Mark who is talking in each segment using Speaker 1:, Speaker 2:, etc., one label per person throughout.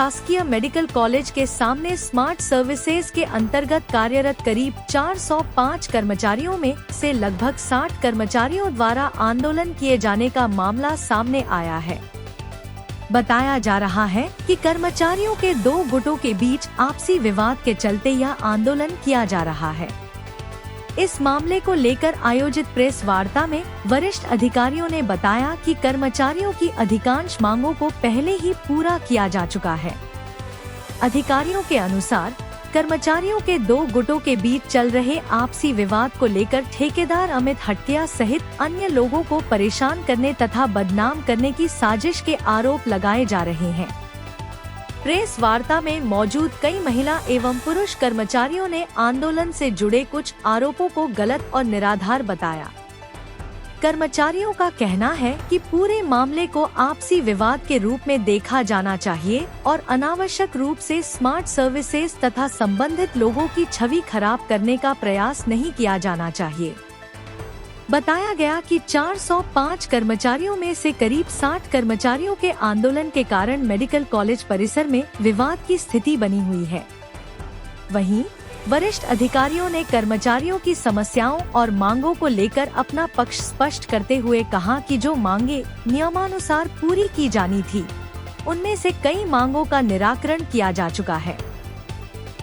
Speaker 1: शासकीय medical college के सामने स्मार्ट सर्विसेज के अंतर्गत कार्यरत करीब 405 कर्मचारियों में से लगभग 60 कर्मचारियों द्वारा आंदोलन किए जाने का मामला सामने आया है। बताया जा रहा है कि कर्मचारियों के दो गुटों के बीच आपसी विवाद के चलते यह आंदोलन किया जा रहा है। इस मामले को लेकर आयोजित प्रेस वार्ता में वरिष्ठ अधिकारियों ने बताया कि कर्मचारियों की अधिकांश मांगों को पहले ही पूरा किया जा चुका है। अधिकारियों के अनुसार कर्मचारियों के दो गुटों के बीच चल रहे आपसी विवाद को लेकर ठेकेदार अमित हटकिया सहित अन्य लोगों को परेशान करने तथा बदनाम करने की साजिश के आरोप लगाए जा रहे हैं। प्रेस वार्ता में मौजूद कई महिला एवं पुरुष कर्मचारियों ने आंदोलन से जुड़े कुछ आरोपों को गलत और निराधार बताया। कर्मचारियों का कहना है कि पूरे मामले को आपसी विवाद के रूप में देखा जाना चाहिए और अनावश्यक रूप से स्मार्ट सर्विसेज तथा संबंधित लोगों की छवि खराब करने का प्रयास नहीं किया जाना चाहिए। बताया गया कि 405 कर्मचारियों में से करीब 60 कर्मचारियों के आंदोलन के कारण मेडिकल कॉलेज परिसर में विवाद की स्थिति बनी हुई है। वहीं वरिष्ठ अधिकारियों ने कर्मचारियों की समस्याओं और मांगों को लेकर अपना पक्ष स्पष्ट करते हुए कहा कि जो मांगे नियमानुसार पूरी की जानी थी, उनमें से कई मांगों का निराकरण किया जा चुका है।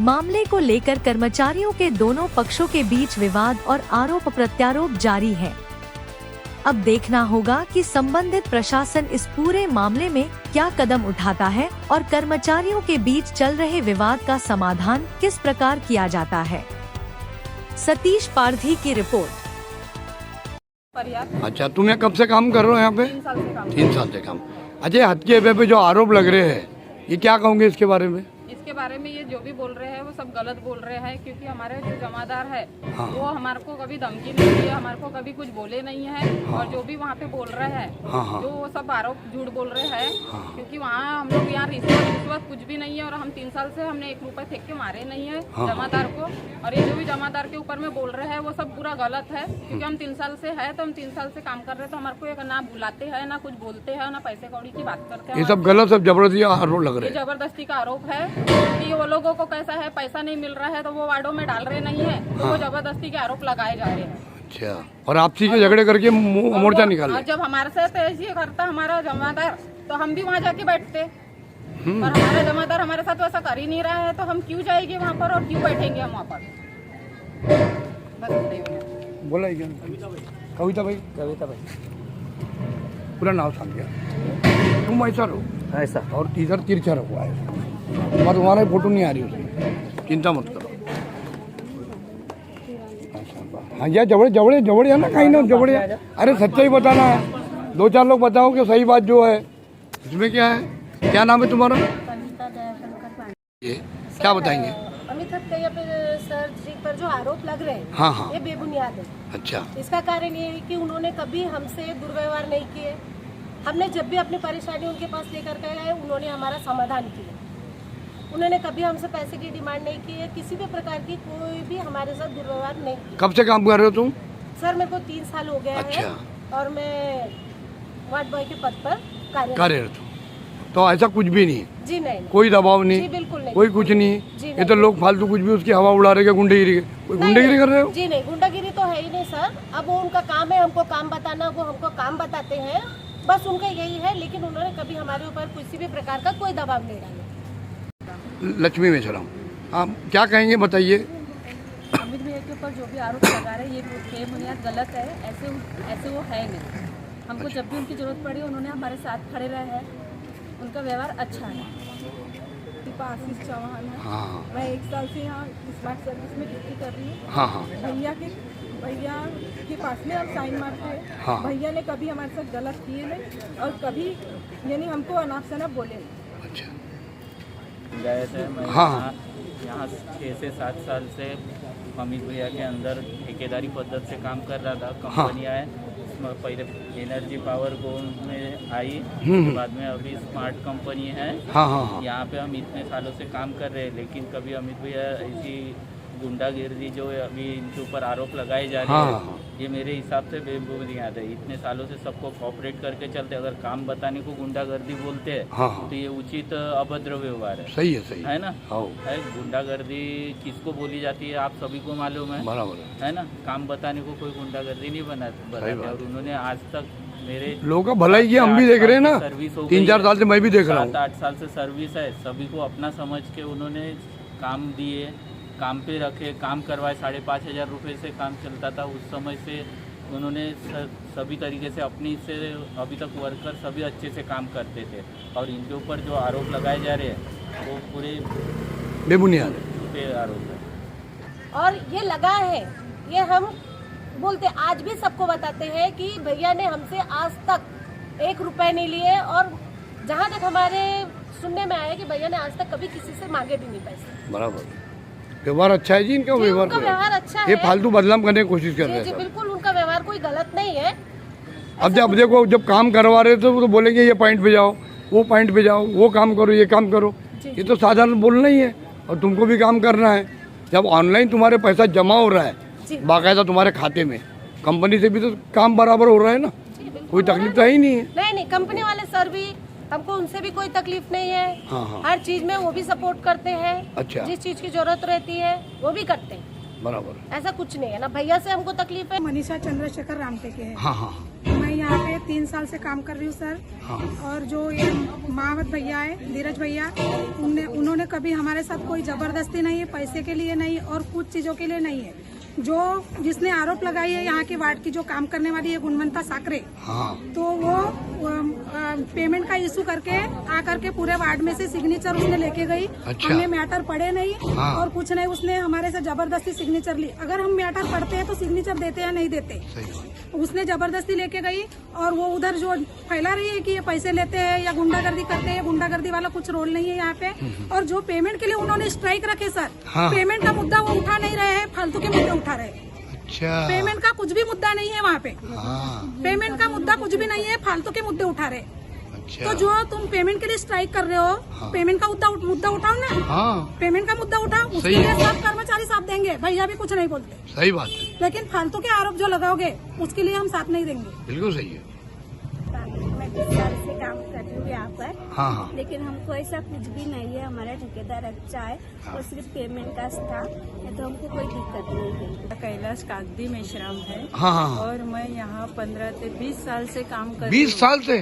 Speaker 1: मामले को लेकर कर्मचारियों के दोनों पक्षों के बीच विवाद और आरोप प्रत्यारोप जारी है। अब देखना होगा कि संबंधित प्रशासन इस पूरे मामले में क्या कदम उठाता है और कर्मचारियों के बीच चल रहे विवाद का समाधान किस प्रकार किया जाता है। सतीश पारधी की रिपोर्ट।
Speaker 2: अच्छा, तुम यहाँ कब से काम कर रहे हो यहाँ पे?
Speaker 3: 3 साल से काम।
Speaker 2: 3 साल से काम। अच्छा, हत्या पे जो आरोप लग रहे हैं, ये क्या कहोगे इसके बारे में?
Speaker 3: इसके बारे में ये जो भी बोल रहे हैं वो सब गलत बोल रहे हैं, क्योंकि हमारे जो जमादार है
Speaker 2: हाँ।
Speaker 3: वो हमारे को कभी धमकी नहीं दी है, हमारे को कभी कुछ बोले नहीं है।
Speaker 2: हाँ।
Speaker 3: और जो भी वहाँ पे बोल रहे हैं
Speaker 2: हाँ।
Speaker 3: जो वो सब आरोप झूठ बोल रहे हैं।
Speaker 2: हाँ।
Speaker 3: क्योंकि वहाँ हम लोग यहाँ रिश्वत कुछ भी नहीं है और हम 3 साल से हमने 1 रुपए फेंक के मारे नहीं है
Speaker 2: हाँ।
Speaker 3: जमादार को। और ये जो भी जमादार के ऊपर में बोल रहे हैं वो सब पूरा गलत है, क्योंकि हम 3 साल से है, तो हम 3 साल से काम कर रहे हैं, तो हमारे को ना बुलाते हैं, ना कुछ बोलते हैं, ना पैसे कौड़ी की बात करते हैं।
Speaker 2: ये सब गलत, सब जबरदस्ती आरोप लग रहे हैं।
Speaker 3: जबरदस्ती का आरोप है कि वो लोगों को कैसा है, पैसा नहीं मिल रहा है तो वो वार्डों में डाल रहे नहीं है, तो
Speaker 2: हाँ।
Speaker 3: वो जबरदस्ती के आरोप लगाए जा रहे हैं।
Speaker 2: अच्छा, और आपसी के झगड़े करके मोर्चा निकाल
Speaker 3: और जब हमारे से ऐसे करता हमारा जमादार, तो हम भी वहाँ जाके बैठते। और हमारा जमादार हमारे साथ वैसा कर ही नहीं रहा है, तो हम क्यों जाएंगे वहाँ पर और क्यों बैठेंगे हम वहाँ पर? बस
Speaker 2: बोला कविता भाई पूरा नाम सांग गया। तुम ऐसा रहो,
Speaker 4: ऐसा
Speaker 2: और इधर तिरछा रखो है, और तुम्हारा फोटो नहीं आ रही उसमें, चिंता मत करो। हाँ, या जबड़े है ना, कहीं ना जबड़े। अरे सच्चाई बताना है, 2-4 लोग बताओ कि सही बात जो है इसमें क्या है। क्या नाम है तुम्हारा? ये क्या बताएंगे?
Speaker 5: अमित हत्या पे सर जी पर जो आरोप लग रहे हैं,
Speaker 2: हाँ।
Speaker 5: ये बेबुनियाद है।
Speaker 2: अच्छा,
Speaker 5: इसका कारण ये है कि उन्होंने कभी हमसे दुर्व्यवहार नहीं किए। हमने जब भी अपनी परेशानी उनके पास लेकर गए, उन्होंने हमारा समाधान किया। उन्होंने कभी हमसे पैसे की डिमांड नहीं की है, किसी भी प्रकार की कोई भी हमारे साथ दुर्व्यवहार नहीं किया।
Speaker 2: कब से काम कर रहे हो तुम?
Speaker 5: सर मेरे को 3 साल हो गया
Speaker 2: अच्छा।
Speaker 5: है और मैं वार्ड बॉय के पद पर
Speaker 2: कार्यरत हूँ। तो ऐसा कुछ भी नहीं?
Speaker 5: जी नहीं,
Speaker 2: कोई दबाव नहीं?
Speaker 5: जी बिल्कुल नहीं,
Speaker 2: कोई कुछ नहीं?
Speaker 5: जी
Speaker 2: ये तो लोग फालतू कुछ भी उसकी हवा उड़ा रहे हैं, गुंडेगिरी कोई गुंडेगिरी कर रहे हो?
Speaker 5: जी नहीं, गुंडागिरी तो है ही नहीं सर। अब वो उनका काम है हमको काम बताना, वो हमको काम बताते हैं, बस उनका यही है। लेकिन उन्होंने कभी हमारे ऊपर किसी भी प्रकार का कोई दबाव नहीं डाला।
Speaker 2: लक्ष्मी मेश्राम, आप क्या कहेंगे, बताइए।
Speaker 3: अमित भैया के ऊपर जो भी आरोप लगा रहे हैं ये बेबुनियाद गलत है। ऐसे वो है नहीं। हमको जब भी उनकी जरूरत पड़ी उन्होंने हमारे साथ खड़े रहे हैं, उनका व्यवहार अच्छा है। आशीष चौहान है।
Speaker 2: हाँ।
Speaker 3: मैं 1 साल से यहाँ स्मार्ट सर्विस में ड्यूटी कर रही हूँ।
Speaker 2: हाँ।
Speaker 3: भैया के पास में हम साइन मारते हैं।
Speaker 2: हाँ।
Speaker 3: भैया ने कभी हमारे साथ गलत किए नहीं और कभी यानी हमको अनाप शनाप बोले नहीं।
Speaker 2: अच्छा,
Speaker 4: गए थे मैं
Speaker 2: हाँ।
Speaker 4: यहाँ 6 से 7 साल से अमित भैया के अंदर ठेकेदारी पद्धत से काम कर रहा था। कंपनियाँ है, पहले एनर्जी पावर गोल में आई, बाद में अभी स्मार्ट कंपनी है।
Speaker 2: हाँ।
Speaker 4: यहाँ पे हम इतने सालों से काम कर रहे हैं, लेकिन कभी अमित भैया ऐसी गुंडागिर्दी जो अभी इनके ऊपर आरोप लगाए जा रहे
Speaker 2: हाँ,
Speaker 4: हैं,
Speaker 2: हाँ।
Speaker 4: ये मेरे हिसाब से बेबुनियाद है। इतने सालों से सबको कोऑपरेट करके चलते, अगर काम बताने को गुंडागर्दी बोलते हैं
Speaker 2: हाँ, हाँ।
Speaker 4: तो ये उचित अभद्र व्यवहार है।
Speaker 2: सही है
Speaker 4: ना?
Speaker 2: हाँ
Speaker 4: है, गुंडागर्दी किसको बोली जाती है आप सभी को मालूम है।
Speaker 2: बराबर
Speaker 4: है ना? काम बताने को कोई गुंडागर्दी नहीं बनाते, और उन्होंने आज तक मेरे
Speaker 2: लोगों का भलाई किया, हम भी देख रहे हैं ना,
Speaker 4: सर्विस हो
Speaker 2: 3-4 साल से मैं भी देख रहा हूँ।
Speaker 4: 7-8 साल से सर्विस है, सभी को अपना समझ के उन्होंने काम दिए, काम पे रखे, काम करवाए। 5,500 रुपये से काम चलता था उस समय से। उन्होंने सभी तरीके से अपनी से अभी तक वर्कर सभी अच्छे से काम करते थे, और इनके ऊपर जो आरोप लगाए जा रहे हैं वो पूरे
Speaker 2: बेबुनियाद
Speaker 4: पे आरोप है।
Speaker 5: और ये लगा है, ये हम बोलते आज भी सबको बताते हैं कि भैया ने हमसे आज तक 1 रुपए नहीं लिए, और जहाँ तक हमारे सुनने में आया कि भैया ने आज तक कभी किसी से मांगे भी नहीं पैसे।
Speaker 2: बराबर व्यवहार अच्छा है जी इनका।
Speaker 5: उनका व्यवहार अच्छा है।
Speaker 2: ये फालतू बदनाम करने की कोशिश कर रहे
Speaker 5: जी
Speaker 2: हैं।
Speaker 5: बिल्कुल, उनका व्यवहार कोई गलत नहीं है।
Speaker 2: अब जब देखो, जब काम करवा रहे थे तो बोलेंगे ये पॉइंट पे जाओ, वो पॉइंट पे जाओ, वो काम करो, ये काम करो। ये तो साधारण बोलना ही है, और तुमको भी काम करना है। जब ऑनलाइन तुम्हारे पैसा जमा हो रहा है बाकायदा तुम्हारे खाते में, कंपनी से भी तो काम बराबर हो रहा है ना, कोई तकलीफ तो है ही नहीं है।
Speaker 5: नहीं, कंपनी वाले सर भी, हमको उनसे भी कोई तकलीफ नहीं है।
Speaker 2: हाँ।
Speaker 5: हर चीज में वो भी सपोर्ट करते हैं।
Speaker 2: अच्छा।
Speaker 5: जिस चीज की जरूरत रहती है वो भी करते हैं।
Speaker 2: बराबर,
Speaker 5: ऐसा कुछ नहीं है ना, भैया से हमको तकलीफ है।
Speaker 6: मनीषा चंद्रशेखर रामटेके है।
Speaker 2: हाँ।
Speaker 6: मैं यहाँ पे 3 साल से काम कर रही हूँ सर।
Speaker 2: हाँ।
Speaker 6: और जो ये महावत भैया है, धीरज भैया, उन्होंने कभी हमारे साथ कोई जबरदस्ती नहीं है, पैसे के लिए नहीं और कुछ चीजों के लिए नहीं है। जिसने आरोप लगाई है यहाँ के वार्ड की जो काम करने वाली है गुणवंता साकरे,
Speaker 2: हाँ।
Speaker 6: तो वो पेमेंट का इशू करके आकर के पूरे वार्ड में से सिग्नेचर उसने लेके गई।
Speaker 2: अच्छा।
Speaker 6: हमने मैटर पढ़े नहीं।
Speaker 2: हाँ।
Speaker 6: और कुछ नहीं, उसने हमारे से जबरदस्ती सिग्नेचर ली। अगर हम मैटर पढ़ते हैं तो सिग्नेचर देते या नहीं देते, उसने जबरदस्ती लेके गई। और वो उधर जो फैला रही है कि ये पैसे लेते हैं या गुंडागर्दी करते हैं, गुंडागर्दी वाला कुछ रोल नहीं है यहाँ पे। और जो पेमेंट के लिए उन्होंने स्ट्राइक रखे सर,
Speaker 2: हाँ।
Speaker 6: पेमेंट का मुद्दा वो उठा नहीं रहे हैं, फालतू के मुद्दे उठा रहे हैं।
Speaker 2: अच्छा।
Speaker 6: पेमेंट का कुछ भी मुद्दा नहीं है वहाँ पे।
Speaker 2: हाँ।
Speaker 6: पेमेंट का मुद्दा कुछ भी नहीं है, फालतू के मुद्दे उठा रहे।
Speaker 2: अच्छा।
Speaker 6: तो जो तुम पेमेंट के लिए स्ट्राइक कर रहे हो,
Speaker 2: हाँ।
Speaker 6: पेमेंट का मुद्दा उठाओ ना।
Speaker 2: हाँ।
Speaker 6: पेमेंट का मुद्दा उठाओ, उसके
Speaker 2: सही
Speaker 6: लिए
Speaker 2: है।
Speaker 6: सब कर्मचारी साथ देंगे, भैया भी कुछ नहीं बोलते।
Speaker 2: सही बात है,
Speaker 6: लेकिन फालतू के आरोप जो लगाओगे उसके लिए हम साथ नहीं देंगे।
Speaker 2: बिल्कुल सही है।
Speaker 7: मैं 10 साल से काम कर रही हूँ यहाँ पर।
Speaker 2: हाँ, हाँ।
Speaker 7: लेकिन हमको ऐसा कुछ भी नहीं है, हमारा ठेकेदार अच्छा है। और सिर्फ पेमेंट का था, तो हमको कोई दिक्कत नहीं है।
Speaker 8: कैलाश कागदी मेश्राम है।
Speaker 2: हाँ, हाँ।
Speaker 8: और मैं यहाँ 15 से 20 साल से काम कर
Speaker 2: 20 साल से?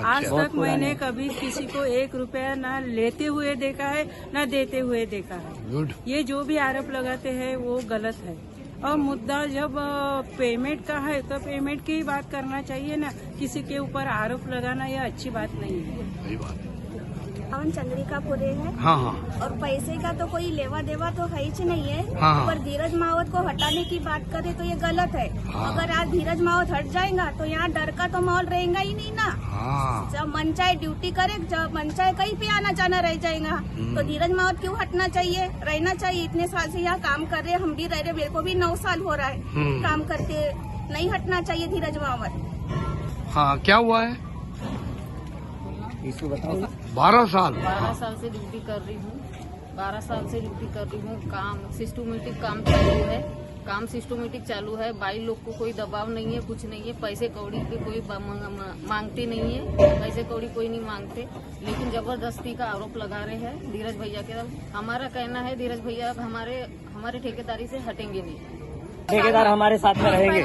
Speaker 8: आज तक मैंने कभी किसी को 1 रुपया ना लेते हुए देखा है ना देते हुए देखा है।
Speaker 2: गुड।
Speaker 8: ये जो भी आरोप लगाते हैं वो गलत है। और मुद्दा जब पेमेंट का है तो पेमेंट की ही बात करना चाहिए ना, किसी के ऊपर आरोप लगाना ये अच्छी बात नहीं है।
Speaker 2: सही बात है।
Speaker 7: पवन चंद्रिकापुरे है।
Speaker 2: हाँ, हाँ।
Speaker 7: और पैसे का तो कोई लेवा देवा तो है ही नहीं है।
Speaker 2: हाँ।
Speaker 7: पर धीरज मावत को हटाने की बात करे तो ये गलत है।
Speaker 2: हाँ।
Speaker 7: अगर आज धीरज मावत हट जाएगा तो यहाँ डर का तो माहौल रहेगा ही नहीं ना।
Speaker 2: हाँ।
Speaker 7: जब मन चाहे ड्यूटी करे, जब मन चाहे कहीं पे आना जाना रह जाएगा। तो धीरज मावत क्यों हटना चाहिए, रहना चाहिए। इतने साल से यहाँ काम कर रहे, हम भी रह रहे, मेरे को भी 9 साल हो रहा है काम करते। नहीं हटना चाहिए धीरज मावत।
Speaker 2: हाँ, क्या हुआ है? 12 साल।
Speaker 9: 12 साल से ड्यूटी कर रही हूँ। 12 साल से ड्यूटी कर रही हूँ। काम सिस्टमेटिक काम चालू है। काम सिस्टमेटिक चालू है। भाई लोग को कोई दबाव नहीं है, कुछ नहीं है। पैसे कौड़ी के कोई मांगते नहीं है, पैसे कौड़ी कोई नहीं मांगते। लेकिन जबरदस्ती का आरोप लगा रहे हैं धीरज भैया के। हमारा कहना है धीरज भैया हमारे ठेकेदारी से हटेंगे नहीं।
Speaker 10: ठेकेदार हमारे साथ में रहेंगे।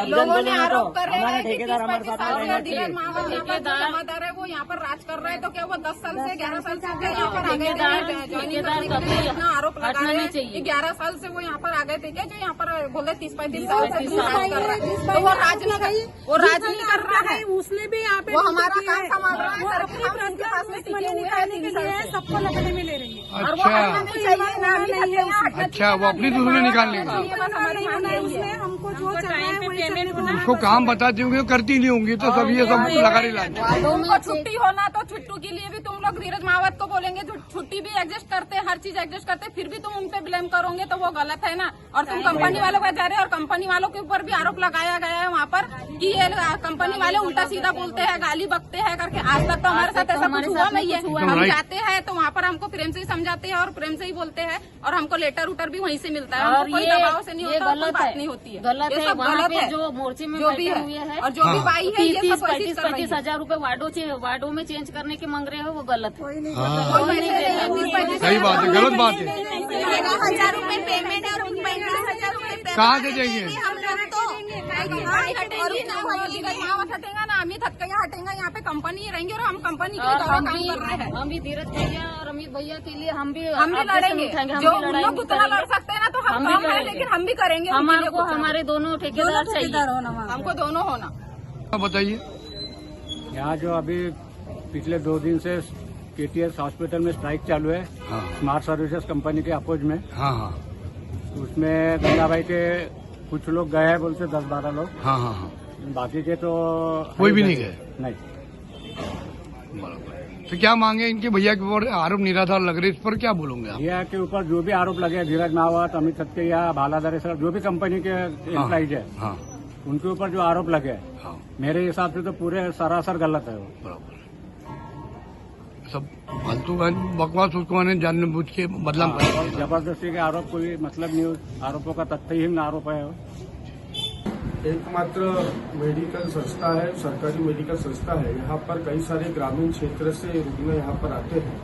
Speaker 5: लोगों ने आरोप कर रहे हैं कि
Speaker 10: ठेकेदार हमारे साथ में रहेंगे।
Speaker 5: जमादार है वो यहाँ पर राज कर रहा है, तो क्या वो 10 साल से 11 साल से यहाँ पर आ गए थे? इतना आरोप लगा रहे हैं। 11 साल से वो यहाँ पर आ गए थे क्या, जो यहाँ पर बोले 30-35 साल से राज कर रहा है? तो वो राज नहीं कर रहा है।
Speaker 6: उसने भी यहाँ पे
Speaker 5: वो हमारा काम संभाल रहा है।
Speaker 6: निकालने के लिए सबको लगने में ले रही है।
Speaker 2: अच्छा। अच्छा, वो अपनी दुश्मनी निकालने के लिए।
Speaker 6: उसने हमको जो चाहिए
Speaker 2: उसको काम बताती होंगी, करती नहीं होंगी, तो सब ये सब लगा रही लाते।
Speaker 3: छुट्टी होना तो छुट्टू के लिए भी तुम लोग धीरज महावत को बोलेंगे, छुट्टी भी एडजस्ट करते, हर चीज एडजस्ट करते, फिर भी तुम उन पे ब्लेम करोगे तो वो गलत है ना। और तुम कंपनी वालों को जा रहे हो और कंपनी वालों के ऊपर भी आरोप लगाया गया है वहाँ पर कि ये कंपनी वाले उल्टा सीधा बोलते हैं, गाली बकते हैं करके। आज तक तो हमारे साथ ऐसा कुछ हुआ नहीं है। हम जाते हैं तो वहाँ पर हमको प्रेम से ही समझाते हैं और प्रेम से ही बोलते हैं और हमको लेटर उटर भी वहीं से मिलता है।
Speaker 9: और
Speaker 3: कोई दबाव से नहीं होता, कोई बात नहीं होती है।
Speaker 9: गलत है, वहाँ पे जो मोर्चे में
Speaker 3: जो भी
Speaker 9: बैठे हुए हैं
Speaker 3: और जो भी भाई है ये सब
Speaker 9: 35 हजार रूपए वार्डो में चेंज करने के मांग रहे हो, वो गलत है।
Speaker 2: सही बात है, गलत बात है।
Speaker 7: 1000 रुपए पेमेंट है और 35,000 रुपए
Speaker 2: कहाँ से देंगे?
Speaker 7: हम लोग तो
Speaker 3: हटेगा ना, अमित हटकेगा हटेगा, यहाँ पे कंपनी रहेंगे और हम कंपनी के
Speaker 9: और
Speaker 3: लिए काम कर रहे हैं।
Speaker 9: हम भी धीरज भैया और अमित भैया के लिए हम भी
Speaker 3: लड़ेंगे। जो उन लोग उतना लड़ सकते हैं ना तो हम कम है, लेकिन हम भी करेंगे।
Speaker 9: हमको हमारे दोनों ठेकेदार चाहिए,
Speaker 3: हमको दोनों होना।
Speaker 2: बताइए।
Speaker 11: यहाँ जो अभी पिछले 2 दिन से केटीएस हॉस्पिटल में स्ट्राइक चालू है, स्मार्ट सर्विसेज कंपनी के अपोज में।
Speaker 2: हाँ हाँ।
Speaker 11: उसमें गंगा भाई के कुछ लोग गए हैं, बोलते 10-12 लोग।
Speaker 2: हाँ हाँ हाँ।
Speaker 11: बाकी के तो
Speaker 2: कोई भी नहीं गए?
Speaker 11: नहीं।
Speaker 2: तो क्या मांगे इनके? भैया के ऊपर आरोप निराधार लग रहे, इस पर क्या बोलोगे आप?
Speaker 11: भैया के ऊपर जो भी आरोप लगे, धीरज महावत, अमित हटकेया, भालाधारी सर, जो भी कंपनी के एम्प्लॉइज है,
Speaker 2: हाँ,
Speaker 11: उनके ऊपर जो आरोप लगे,
Speaker 2: हाँ,
Speaker 11: मेरे हिसाब से तो पूरे सरासर गलत है वो।
Speaker 2: बराबर। सब फालतू बकवास उसको जानबूझ के बदनाम कर।
Speaker 11: और जबरदस्ती के आरोप कोई मतलब नहीं, आरोपों का तथ्यहीन आरोप है वो।
Speaker 12: एकमात्र मेडिकल संस्था है, सरकारी मेडिकल संस्था है। यहाँ पर कई सारे ग्रामीण क्षेत्र से रुग्ण यहाँ पर आते हैं।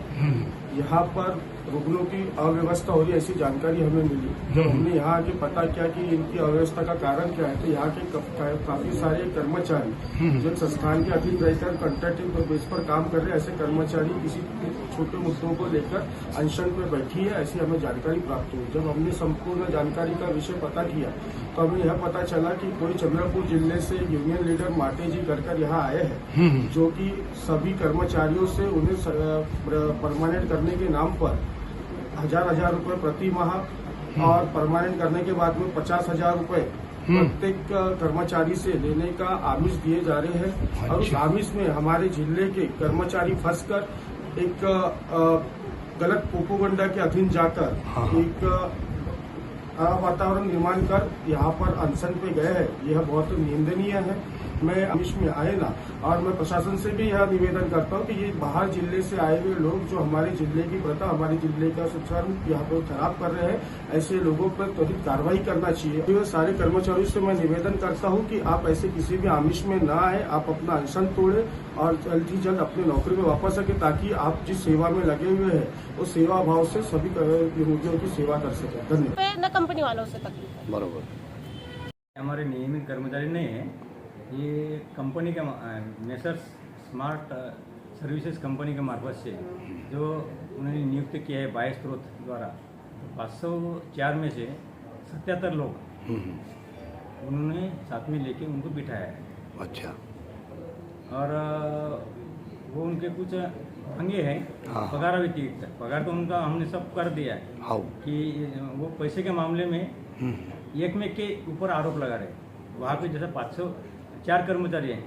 Speaker 12: यहाँ पर रुग्णों की अव्यवस्था हो रही ऐसी जानकारी हमें मिली। जब हमने यहाँ आके पता किया कि इनकी अव्यवस्था का कारण क्या है, तो यहाँ के काफी सारे कर्मचारी जो संस्थान के अधीन रहकर कॉन्ट्रैक्टिंग बेस पर काम कर रहे हैं, ऐसे कर्मचारी किसी छोटे मुद्दों को लेकर अनशन पे बैठी है, ऐसी हमें जानकारी प्राप्त हुई। जब हमने संपूर्ण जानकारी का विषय पता किया तो हमें यह पता चला कि कोई चंद्रपुर जिले से यूनियन लीडर माटे जी कर यहाँ आए हैं, जो कि सभी कर्मचारियों से उन्हें परमानेंट करने के नाम पर 1000 रुपए प्रति माह और परमानेंट करने के बाद में 50,000 रुपए प्रत्येक कर्मचारी से लेने का आमिष दिए जा रहे हैं। और उस आमिष में हमारे जिले के कर्मचारी फंसकर एक गलत प्रोपेगेंडा के अधीन जाकर एक वातावरण निर्माण कर यहाँ पर अनशन पे गए हैं। यह बहुत निंदनीय है। मैं आमिष में आए ना, और मैं प्रशासन से भी यह निवेदन करता हूँ कि ये बाहर जिले से आए हुए लोग जो हमारे जिले की प्रथा, हमारे जिले का संचालन यहाँ पर खराब कर रहे हैं, ऐसे लोगों पर त्वरित कार्रवाई करना चाहिए। तो सारे कर्मचारियों से मैं निवेदन करता हूँ कि आप ऐसे किसी भी आमिष में न आए, आप अपना अनशन तोड़े और जल्द ही जल्द अपनी नौकरी में वापस आके, ताकि आप जिस सेवा में लगे हुए हैं उस सेवा भाव से सभी रोगियों की सेवा कर सकें। धन्यवाद।
Speaker 5: न कंपनी वालों से तकलीफ।
Speaker 2: बराबर।
Speaker 11: हमारे नियमित कर्मचारी नहीं है, ये कंपनी का मेसर्स स्मार्ट सर्विसेज कंपनी के मार्फत से जो उन्होंने नियुक्त किया है 22 स्रोत द्वारा, 504 में से 77 लोग उन्होंने साथ में लेके उनको बिठाया है।
Speaker 2: अच्छा।
Speaker 11: और वो उनके कुछ अंगे हैं, पगार व्यतिरिक्त पगार तो उनका हमने सब कर दिया है कि वो पैसे के मामले में एक में के ऊपर आरोप लगा रहे। वहाँ पे जैसे 504 कर्मचारी हैं,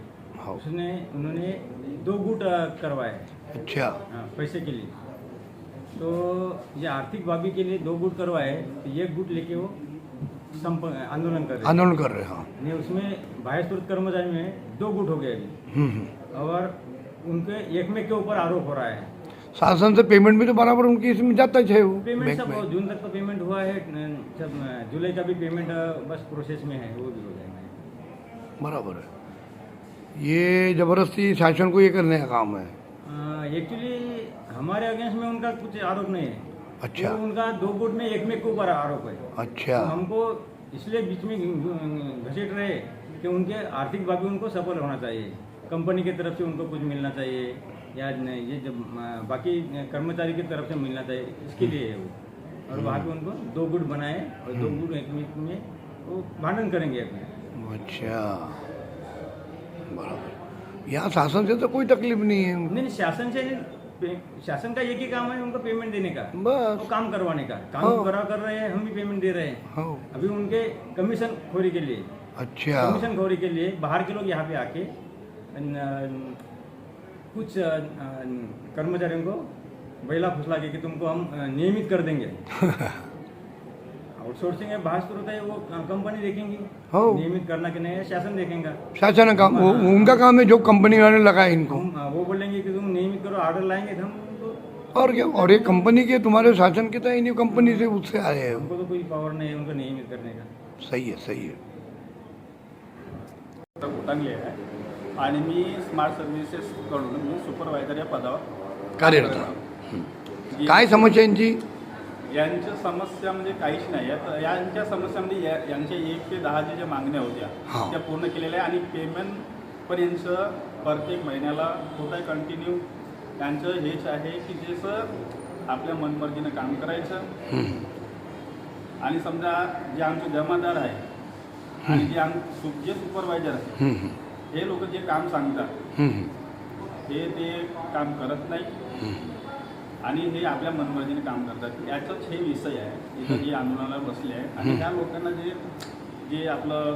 Speaker 11: उसने उन्होंने 2 गुट करवाए।
Speaker 2: अच्छा।
Speaker 11: पैसे के लिए, तो ये आर्थिक भाभी के लिए 2 गुट करवाए, तो 1 गुट लेके वो आंदोलन कर रहे हैं। नहीं, उसमें 22 कर्मचारी में 2 गुट हो गए अभी, और उनके एक में के ऊपर आरोप हो रहा है।
Speaker 2: शासन से पेमेंट भी तो बराबर उनकी इसमें जाता है वो
Speaker 11: पेमेंट सब जून तक तो पेमेंट हुआ है, सब जुलाई का भी पेमेंट बस प्रोसेस में है, वो भी हो जाएगा।
Speaker 2: बराबर है। ये जबरदस्ती शासन को ये करने का काम है।
Speaker 11: एक्चुअली हमारे अगेंस्ट में उनका कुछ आरोप नहीं है।
Speaker 2: अच्छा।
Speaker 11: तो उनका 2 गुट में एक में के ऊपर आरोप है। अच्छा। तो हमको इसलिए बीच में घसीट रहे कि उनके आर्थिक भावी उनको सफल होना चाहिए, कंपनी की तरफ से उनको कुछ मिलना चाहिए, या ये जब बाकी कर्मचारी की तरफ से मिलना चाहिए, इसके लिए है वो। और वहाँ पे उनको 2 गुट बनाए और 2 गुट एक में वो भांडन करेंगे अपने।
Speaker 2: अच्छा, बराबर। यहाँ शासन से तो कोई तकलीफ नहीं है।
Speaker 11: नहीं, शासन का एक ही काम है, उनको पेमेंट देने का,
Speaker 2: बस,
Speaker 11: तो काम करवाने का काम कर रहे हैं, हम भी पेमेंट दे रहे हैं। अभी उनके कमीशन खोरी के लिए,
Speaker 2: अच्छा,
Speaker 11: कमीशन खोरी के लिए बाहर के लोग यहाँ पे आके कुछ कर्मचारियों को बैला फुसला के कि तुमको हम नियमित कर देंगे। आउटसोर्सिंग है, बाहर होता है, वो कंपनी देखेंगी
Speaker 2: हो।
Speaker 11: नियमित करना कि नहीं है, शासन देखेगा।
Speaker 2: शासन काम उनका काम है, जो कंपनी वाले लगाए इनको।
Speaker 11: वो बोलेंगे कि तुम नियमित करो, ऑर्डर लाएंगे हम उनको।
Speaker 2: और क्या, और ये कंपनी के तुम्हारे शासन के तो इन्हीं कंपनी से उससे आए हैं।
Speaker 11: उनको तो कोई पावर नहीं है उनको नियमित करने का।
Speaker 2: सही है, सही है।
Speaker 13: उटंगले आहे आणि मी स्मार्ट सर्व्हिसेसकडून मी सुपरवायझर या पदावर
Speaker 2: कार्यरत आहे। काय समस्या यांची?
Speaker 13: यांच्या समस्या म्हणजे काहीच नाही आहे। यांच्या समस्यामध्ये यांच्या 1 ते 10 ज्या मागण्या होत्या त्या पूर्ण केलेल्या आहे आणि पेमेंट पण यांचं प्रत्येक महिन्याला होत आहे कंटिन्यू। त्यांचं हेच आहे की जसं आपल्या मनमर्जीनं काम करायचं आणि समजा जे आमचे जमादार आहे आणि जे सुपरवायझर आहे हे लोक जे काम सांगतात हे ते काम करत नाही आणि हे आपल्या मनमर्जीने काम करतात। याचाच हे विषय आहे इथं जे आंदोलनाला बसले आहे आणि त्या लोकांना जे आपलं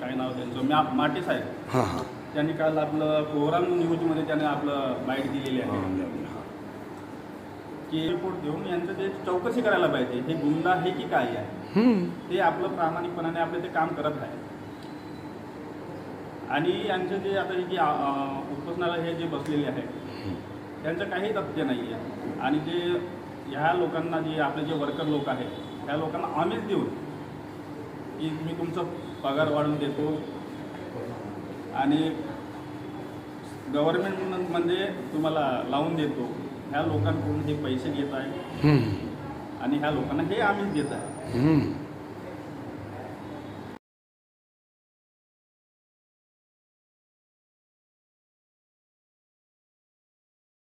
Speaker 13: काय नाव त्यांचं माटे साहेब त्यांनी काल आपलं प्रोग्राम न्यूजमध्ये त्याने आपलं बाईट दिलेली आहे की रिपोर्ट देऊन यांचं ते चौकशी करायला पाहिजे, हे गुन्हा आहे की काय आहे, ते आपलं प्रामाणिकपणाने आपलं ते काम करत आहे। आणि यांचं जे आता हे जे उपोषणाला हे जे बसलेले आहे त्यांचं काही तथ्य नाही आहे आणि जे ह्या लोकांना जे आपले जे वर्कर लोक आहेत ह्या लोकांना आमिष देऊन की मी तुमचा पगार वाढवून देतो आणि गव्हर्नमेंटमध्ये तुम्हाला लावून देतो, ह्या लोकांकडून हे पैसे घेत आहे आणि ह्या लोकांना हे आमिष देत आहे।